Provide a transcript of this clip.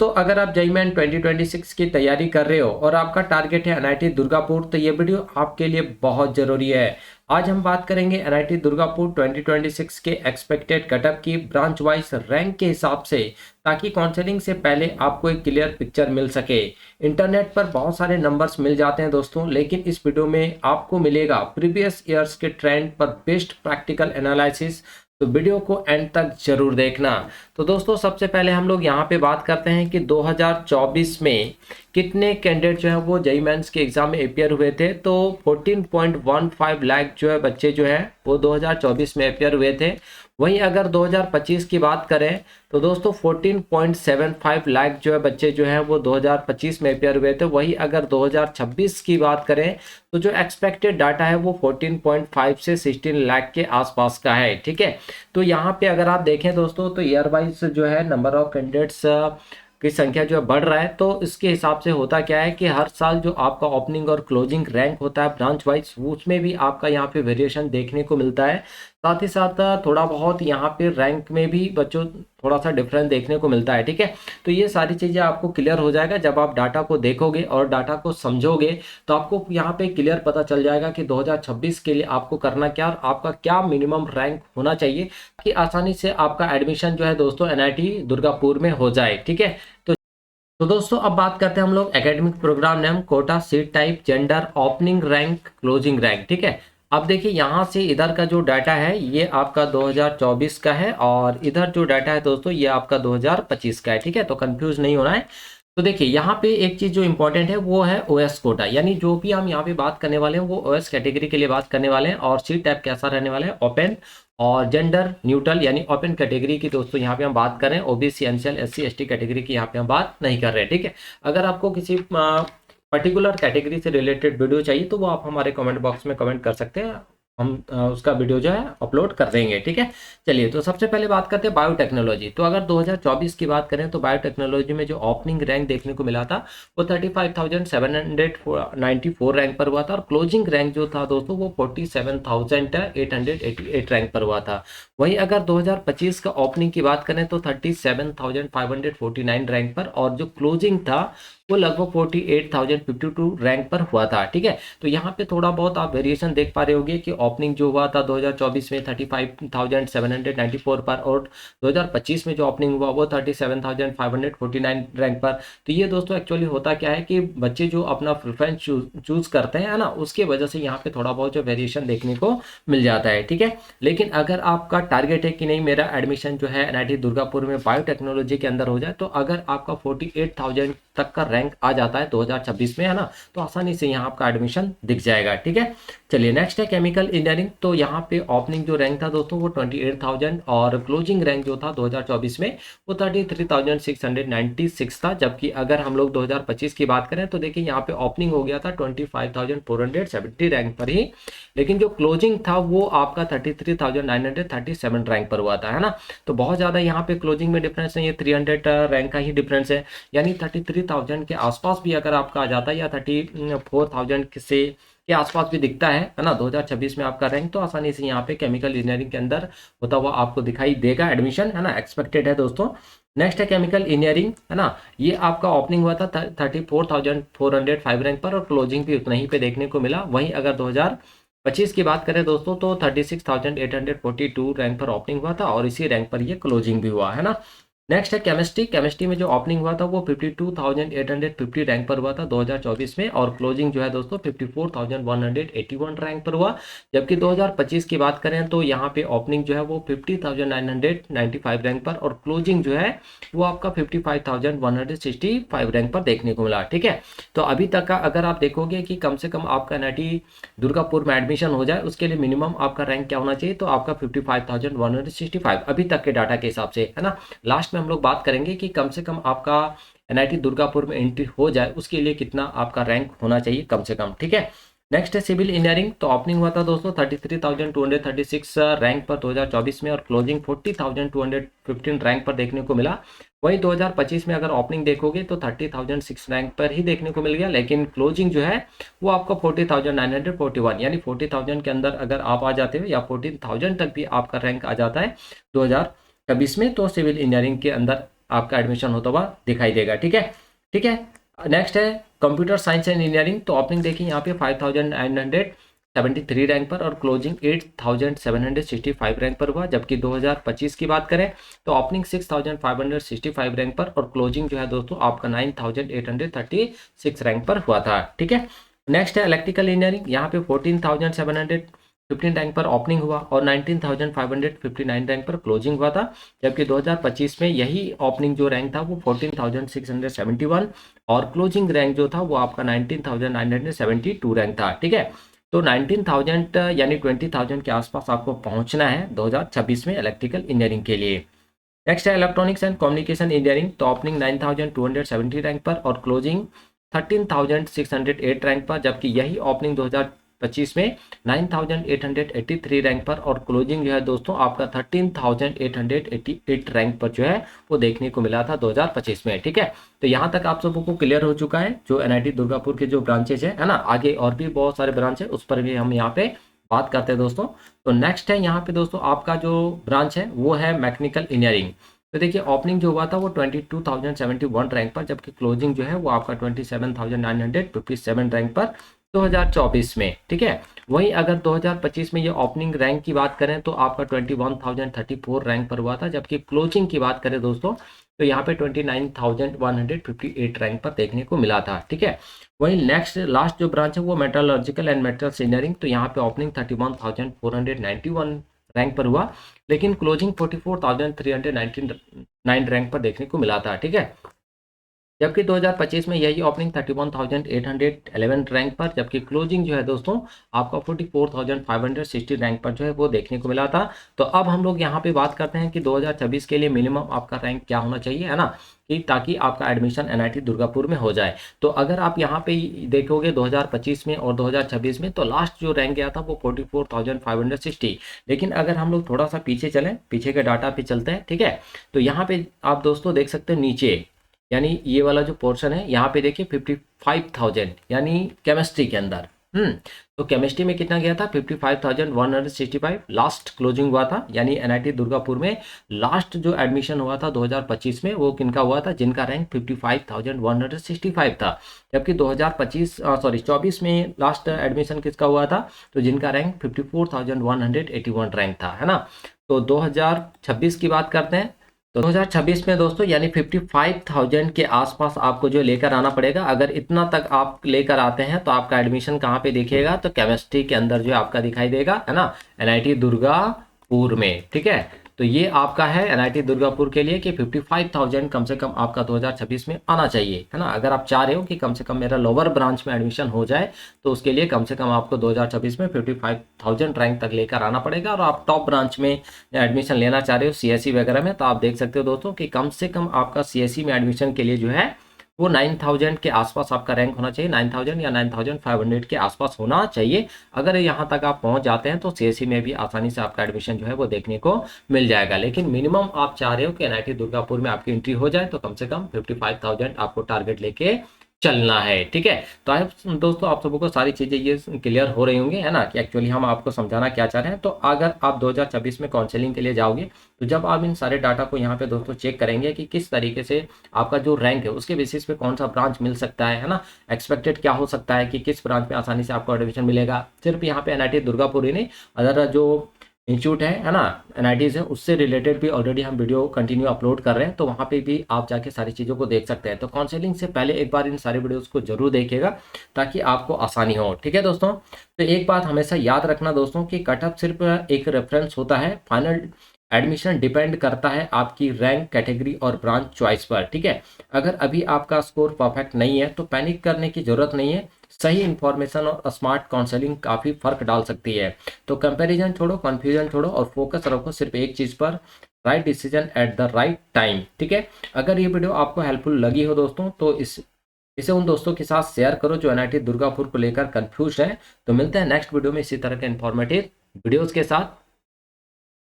तो अगर आप जेईई मेन 2026 की तैयारी कर रहे हो और आपका टारगेट है एनआईटी दुर्गापुर, तो ये वीडियो आपके लिए बहुत ज़रूरी है। आज हम बात करेंगे एनआईटी दुर्गापुर 2026 के एक्सपेक्टेड कटअप की ब्रांच वाइज रैंक के हिसाब से, ताकि काउंसलिंग से पहले आपको एक क्लियर पिक्चर मिल सके। इंटरनेट पर बहुत सारे नंबर्स मिल जाते हैं दोस्तों, लेकिन इस वीडियो में आपको मिलेगा प्रीवियस ईयर्स के ट्रेंड पर बेस्ड प्रैक्टिकल एनालिसिस। तो वीडियो को एंड तक जरूर देखना। तो दोस्तों सबसे पहले हम लोग यहाँ पे बात करते हैं कि 2024 में कितने कैंडिडेट जो है वो जेईई मेंस के एग्जाम में अपियर हुए थे। तो 14.15 लाख जो है बच्चे जो है वो 2024 में अपियर हुए थे। वहीं अगर 2025 की बात करें तो दोस्तों 14.75 लाख जो है बच्चे जो है वो 2025 में अपियर हुए थे। वहीं अगर 2026 की बात करें तो जो एक्सपेक्टेड डाटा है वो 14.5 से 16 लाख के आसपास का है। ठीक है, तो यहाँ पे अगर आप देखें दोस्तों तो ईयर वाइज जो है नंबर ऑफ कैंडिडेट्स की संख्या जो है बढ़ रहा है। तो इसके हिसाब से होता क्या है कि हर साल जो आपका ओपनिंग और क्लोजिंग रैंक होता है ब्रांच वाइज, उसमें भी आपका यहाँ पे वेरिएशन देखने को मिलता है। साथ ही साथ थोड़ा बहुत यहाँ पे रैंक में भी बच्चों थोड़ा सा डिफरेंस देखने को मिलता है। ठीक है, तो ये सारी चीज़ें आपको क्लियर हो जाएगा जब आप डाटा को देखोगे और डाटा को समझोगे, तो आपको यहाँ पे क्लियर पता चल जाएगा कि 2026 के लिए आपको करना क्या और आपका क्या मिनिमम रैंक होना चाहिए कि आसानी से आपका एडमिशन जो है दोस्तों एनआईटी दुर्गापुर में हो जाए। ठीक है, तो दोस्तों अब बात करते हैं हम लोग academic programme name, quota, seat type, gender, opening rank, closing rank. ठीक है, अब देखिए यहाँ से इधर का जो डाटा है ये आपका 2024 का है और इधर जो डाटा है दोस्तों ये आपका 2025 का है। ठीक है, तो कंफ्यूज नहीं होना है। तो देखिए यहाँ पे एक चीज़ जो इंपॉर्टेंट है वो है ओएस कोटा, यानी जो भी हम यहाँ पे बात करने वाले हैं वो ओएस कैटेगरी के लिए बात करने वाले हैं। और सीट टाइप कैसा रहने वाला है, ओपन। और जेंडर न्यूट्रल यानी ओपन कैटेगरी की दोस्तों यहाँ पे हम बात करें, OBC, NCL, SC, ST category की यहाँ पे हम बात नहीं कर रहे हैं। ठीक है, अगर आपको किसी पर्टिकुलर कैटेगरी से रिलेटेड वीडियो चाहिए तो वो आप हमारे कमेंट बॉक्स में कमेंट कर सकते हैं, हम उसका वीडियो जो है अपलोड कर देंगे। ठीक है, चलिए तो सबसे पहले बात करते हैं बायोटेक्नोलॉजी। तो अगर 2024 की बात करें तो बायोटेक्नोलॉजी में जो ओपनिंग रैंक देखने को मिला था वो 35,794 रैंक पर हुआ था और क्लोजिंग रैंक जो था दोस्तों वो 47,888 रैंक पर हुआ था। वहीं अगर 2025 का ओपनिंग की बात करें तो 37,549 रैंक पर, और जो क्लोजिंग था वो लगभग 48,052 रैंक पर हुआ था। ठीक है, तो यहाँ पे थोड़ा बहुत आप वेरिएशन देख पा रहे होंगे कि ओपनिंग जो हुआ था 2024 में 35,794 पर और 2025 में जो ओपनिंग हुआ वो 37,549 रैंक पर। तो ये दोस्तों एक्चुअली होता क्या है कि बच्चे जो अपना प्रेफरेंस चूज करते हैं ना, उसके वजह से यहाँ पे थोड़ा बहुत जो वेरिएशन देखने को मिल जाता है। ठीक है, लेकिन अगर आपका टारगेट है कि नहीं मेरा एडमिशन जो है एनआईटी दुर्गापुर में बायोटेक्नोलॉजी के अंदर हो जाए, तो अगर आपका 48,000 तक का रैंक आ जाता है 2026 में, है ना, तो आसानी से यहाँ आपका एडमिशन दिख जाएगा। ठीक है, चलिए नेक्स्ट है केमिकल इंजीनियरिंग। तो यहाँ पे ओपनिंग जो रैंक था दोस्तों वो 28,000 और क्लोजिंग रैंक जो था 2024 में वो 33,696 था। जबकि अगर हम लोग 2025 की बात करें तो देखिए यहाँ पे ओपनिंग हो गया था 25,470 रैंक पर ही, लेकिन जो क्लोजिंग था वो आपका 33,937 रैंक पर हुआ था, है ना। तो बहुत ज़्यादा यहाँ पे क्लोजिंग में डिफरेंस नहीं है, 300 रैंक का ही डिफरेंस है, यानी 33,000 के आसपास भी अगर आपका आ जाता है या 34,000 से के आसपास भी दिखता है ना 2026 में आपका रैंक, तो आसानी से यहाँ पे केमिकल इंजीनियरिंग के अंदर होता हुआ आपको दिखाई देगा एडमिशन, है ना, एक्सपेक्टेड है दोस्तों। नेक्स्ट है केमिकल इंजीनियरिंग, है ना, ये आपका ओपनिंग हुआ था 34,405 रैंक पर और क्लोजिंग भी उतना ही पे देखने को मिला। वहीं अगर 2025 की बात करें दोस्तों तो 36,842 रैंक पर ओपनिंग हुआ था और इसी रैंक पर ये क्लोजिंग भी हुआ, है ना। नेक्स्ट है केमिस्ट्री। केमिस्ट्री में जो ओपनिंग हुआ था वो 52,850 रैंक पर हुआ था 2024 में और क्लोजिंग जो है दोस्तों 54,181 रैंक पर हुआ। जबकि 2025 की बात करें तो यहाँ पे ओपनिंग जो है वो 50,995 रैंक पर और क्लोजिंग जो है वो आपका 55,165 रैंक पर देखने को मिला। ठीक है, तो अभी तक का अगर आप देखोगे कि कम से कम आपका एनआईटी दुर्गापुर में एडमिशन हो जाए उसके लिए मिनिमम आपका रैंक क्या होना चाहिए, तो आपका 55,165 अभी तक के डाटा के हिसाब से, है ना। लास्ट में हम लोग बात करेंगे कि कम से कम आपका एनआईटी दुर्गापुर में एंट्री हो जाए उसके लिए कितना आपका रैंक होना चाहिए कम से कम। ठीक है, नेक्स्ट है सिविल इंजीनियरिंग। तो ओपनिंग हुआ था दोस्तों 33,236 रैंक पर 2024 में और क्लोजिंग 40,215 रैंक पर देखने को मिला। वहीं 2025 में अगर ओपनिंग देखोगे तो 30,006 रैंक पर ही देखने को मिल गया, लेकिन क्लोजिंग जो है वो आपका 40,941 यानी 40,000 के अंदर अगर आप आ जाते हो या 14,000 तक भी आपका रैंक आ जाता है 2026 में, तो सिविल इंजीनियरिंग के अंदर आपका एडमिशन होता हुआ दिखाई देगा। ठीक है, ठीक है। नेक्स्ट है कंप्यूटर साइंस एंड इंजीनियरिंग। तो ओपनिंग देखिए यहाँ पे 5973 रैंक पर और क्लोजिंग 8765 रैंक पर हुआ। जबकि 2025 की बात करें तो ओपनिंग 6565 रैंक पर और क्लोजिंग जो है दोस्तों आपका 9836 रैंक पर हुआ था। ठीक है। नेक्स्ट है इलेक्ट्रिकल इंजीनियरिंग। यहाँ पे 14715 रैंक पर ओपनिंग हुआ और 19559 रैंक पर क्लोजिंग हुआ था। जबकि 2025 में यही ओपनिंग जो रैंक था वो 14671 और क्लोजिंग रैंक जो था वो आपका 19972 रैंक था। ठीक है। तो 19000 यानी 20000 के आसपास आपको पहुंचना है 2026 में इलेक्ट्रिकल इंजीनियरिंग के लिए। नेक्स्ट है इलेक्ट्रॉनिक्स एंड कम्युनिकेशन इंजीनियरिंग। तो ओपनिंग 9270 रैंक पर और क्लोजिंग 13608 रैंक पर। जबकि यही ओपनिंग 2025 में 9883 रैंक पर और क्लोजिंग जो है दोस्तों आपका 13888 रैंक पर जो है वो देखने को मिला था 2025 में। ठीक है। तो यहाँ तक आप सबको क्लियर हो चुका है जो एनआईटी दुर्गापुर के जो ब्रांचेज है ना। आगे और भी बहुत सारे ब्रांच है, उस पर भी हम यहाँ पे बात करते हैं दोस्तों। तो नेक्स्ट है यहाँ पे दोस्तों आपका जो ब्रांच है वो है मैकेनिकल इंजीनियरिंग। तो देखिए ओपनिंग जो हुआ था वो 22071 रैंक पर, जबकि क्लोजिंग जो है वो आपका 27957 रैंक पर 2024 में। ठीक है। वहीं अगर 2025 में ये ओपनिंग रैंक की बात करें तो आपका 21034 रैंक पर हुआ था। जबकि क्लोजिंग की बात करें दोस्तों तो यहाँ पे 29158 रैंक पर देखने को मिला था। ठीक है। वहीं नेक्स्ट लास्ट जो ब्रांच है वो मेटलर्जिकल एंड मेटल्स इंजीनियरिंग। तो यहाँ पे ओपनिंग 31491 रैंक पर हुआ, लेकिन क्लोजिंग 44399 रैंक पर देखने को मिला था। ठीक है। जबकि 2025 में यही ओपनिंग 31811 रैंक पर, जबकि क्लोजिंग जो है दोस्तों आपका 44560 रैंक पर जो है वो देखने को मिला था। तो अब हम लोग यहाँ पे बात करते हैं कि 2026 के लिए मिनिमम आपका रैंक क्या होना चाहिए, है ना, कि ताकि आपका एडमिशन एनआईटी दुर्गापुर में हो जाए। तो अगर आप यहाँ पे देखोगे 2025 में और 2026 में तो लास्ट जो रैंक गया था वो 44560। लेकिन अगर हम लोग थोड़ा सा पीछे चलें, पीछे के डाटा पे चलते हैं, ठीक है, तो यहाँ पे आप दोस्तों देख सकते हैं नीचे, यानी ये वाला जो पोर्शन है यहाँ पे देखिए 55,000 यानी केमिस्ट्री के अंदर। तो केमिस्ट्री में कितना गया था 55,165 लास्ट क्लोजिंग हुआ था। यानी एनआईटी दुर्गापुर में लास्ट जो एडमिशन हुआ था 2025 में वो किनका हुआ था, जिनका रैंक 55,165 था। जबकि 24 में लास्ट एडमिशन किसका हुआ था, तो जिनका रैंक 54,181 रैंक था, है ना। तो 2026 की बात करते हैं तो 2026 में दोस्तों यानी 55,000 के आसपास आपको जो लेकर आना पड़ेगा। अगर इतना तक आप लेकर आते हैं तो आपका एडमिशन कहाँ पे दिखेगा, तो केमिस्ट्री के अंदर जो आपका दिखाई देगा, है ना, एनआईटी दुर्गापुर में। ठीक है। तो ये आपका है एनआईटी दुर्गापुर के लिए कि 55,000 कम से कम आपका 2026 में आना चाहिए, है ना। अगर आप चाह रहे हो कि कम से कम मेरा लोअर ब्रांच में एडमिशन हो जाए तो उसके लिए कम से कम आपको 2026 में 55,000 रैंक तक लेकर आना पड़ेगा। और आप टॉप ब्रांच में एडमिशन लेना चाह रहे हो सीएससी वगैरह में, तो आप देख सकते हो दोस्तों कि कम से कम आपका सीएससी में एडमिशन के लिए जो है वो 9000 के आसपास आपका रैंक होना चाहिए, 9000 या 9500 के आसपास होना चाहिए। अगर यहाँ तक आप पहुँच जाते हैं तो सीएससी में भी आसानी से आपका एडमिशन जो है वो देखने को मिल जाएगा। लेकिन मिनिमम आप चाह रहे हो कि एनआईटी दुर्गापुर में आपकी एंट्री हो जाए तो कम से कम 55,000 आपको टारगेट लेके चलना है। ठीक है। तो आई दोस्तों आप सबको सारी चीज़ें ये क्लियर हो रही होंगी, है ना, कि एक्चुअली हम आपको समझाना क्या चाह रहे हैं। तो अगर आप 2026 में काउंसलिंग के लिए जाओगे तो जब आप इन सारे डाटा को यहाँ पे दोस्तों चेक करेंगे कि किस तरीके से आपका जो रैंक है उसके बेसिस पे कौन सा ब्रांच मिल सकता है ना, एक्सपेक्टेड क्या हो सकता है कि किस ब्रांच में आसानी से आपको एडमिशन मिलेगा। सिर्फ यहाँ पे एनआईटी दुर्गापुर ही नहीं, अदर जो इंस्टीट्यूट है ना, एनआईटीज है, उससे रिलेटेड भी ऑलरेडी हम वीडियो कंटिन्यू अपलोड कर रहे हैं। तो वहाँ पे भी आप जाके सारी चीज़ों को देख सकते हैं। तो काउंसलिंग से पहले एक बार इन सारे वीडियोस को जरूर देखिएगा ताकि आपको आसानी हो। ठीक है दोस्तों। तो एक बात हमेशा याद रखना दोस्तों कि कटअप सिर्फ एक रेफरेंस होता है, फाइनल एडमिशन डिपेंड करता है आपकी रैंक, कैटेगरी और ब्रांच चॉइस पर। ठीक है। अगर अभी आपका स्कोर परफेक्ट नहीं है तो पैनिक करने की जरूरत नहीं है। सही इन्फॉर्मेशन और स्मार्ट काउंसलिंग काफ़ी फर्क डाल सकती है। तो कंपैरिजन छोड़ो, कन्फ्यूजन छोड़ो और फोकस रखो सिर्फ एक चीज़ पर, right decision at the right time. ठीक है। अगर ये वीडियो आपको हेल्पफुल लगी हो दोस्तों तो इसे उन दोस्तों के साथ शेयर करो जो एनआईटी दुर्गापुर को लेकर कंफ्यूज हैं। तो मिलते हैं नेक्स्ट वीडियो में इसी तरह के इन्फॉर्मेटिव वीडियोज़ के साथ।